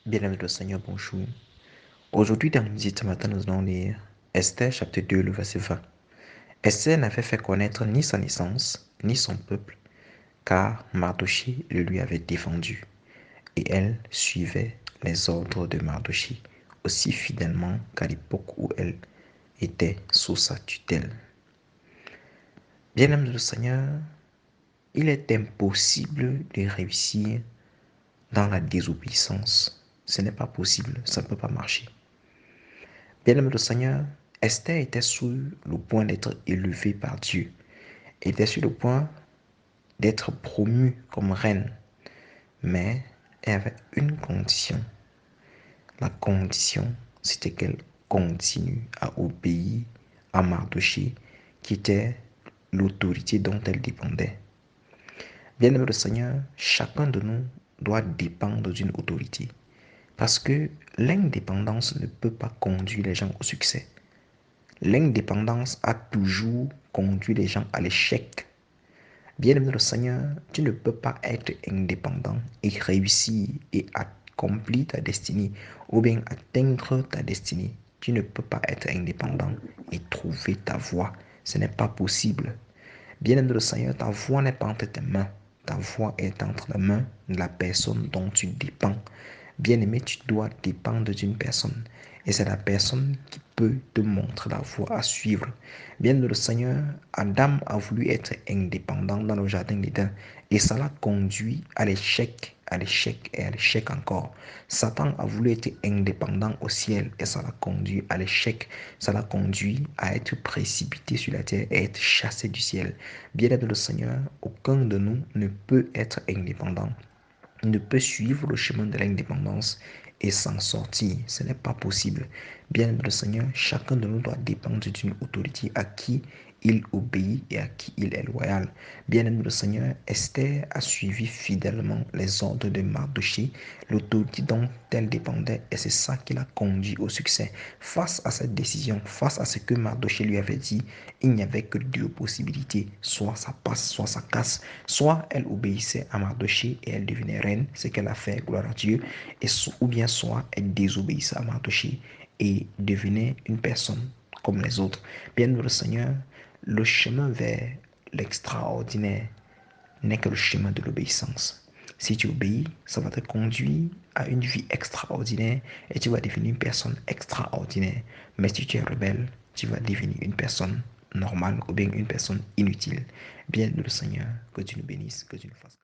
Bien-aimé le Seigneur, bonjour. Aujourd'hui, dans le ce matin, nous allons lire Esther, chapitre 2, le verset 20. Esther n'avait fait connaître ni sa naissance, ni son peuple, car Mardochée le lui avait défendu, et elle suivait les ordres de Mardochée aussi fidèlement qu'à l'époque où elle était sous sa tutelle. Bien-aimé le Seigneur, il est impossible de réussir dans la désobéissance. Ce n'est pas possible, ça ne peut pas marcher. Bien-aimé le Seigneur, Esther était sur le point d'être élevée par Dieu. Elle était sur le point d'être promue comme reine. Mais elle avait une condition. La condition, c'était qu'elle continue à obéir à Mardochée, qui était l'autorité dont elle dépendait. Bien-aimé le Seigneur, chacun de nous doit dépendre d'une autorité. Parce que l'indépendance ne peut pas conduire les gens au succès. L'indépendance a toujours conduit les gens à l'échec. Bien-aimé le Seigneur, tu ne peux pas être indépendant et réussir et accomplir ta destinée ou bien atteindre ta destinée. Tu ne peux pas être indépendant et trouver ta voie. Ce n'est pas possible. Bien-aimé le Seigneur, ta voix n'est pas entre tes mains. Ta voix est entre les mains de la personne dont tu dépends. Bien-aimé, tu dois dépendre d'une personne. Et c'est la personne qui peut te montrer la voie à suivre. Bien-aimé le Seigneur, Adam a voulu être indépendant dans le jardin d'Éden. Et ça l'a conduit à l'échec et à l'échec encore. Satan a voulu être indépendant au ciel et ça l'a conduit à l'échec. Ça l'a conduit à être précipité sur la terre et être chassé du ciel. Bien-aimé le Seigneur, aucun de nous ne peut être indépendant, ne peut suivre le chemin de l'indépendance et s'en sortir. Ce n'est pas possible. Bien le Seigneur, chacun de nous doit dépendre d'une autorité à qui il obéit et à qui il est loyal. Bien-aimé le Seigneur, Esther a suivi fidèlement les ordres de Mardochée, l'autorité dont elle dépendait, et c'est ça qui l'a conduit au succès. Face à cette décision, face à ce que Mardochée lui avait dit, il n'y avait que deux possibilités. Soit ça passe, soit ça casse. Soit elle obéissait à Mardochée et elle devenait reine, ce qu'elle a fait, gloire à Dieu, ou bien soit elle désobéissait à Mardochée et devenait une personne comme les autres. Bien, le Seigneur, le chemin vers l'extraordinaire n'est que le chemin de l'obéissance. Si tu obéis, ça va te conduire à une vie extraordinaire et tu vas devenir une personne extraordinaire. Mais si tu es rebelle, tu vas devenir une personne normale ou bien une personne inutile. Bien, le Seigneur, que tu nous bénisses, que tu nous fasses.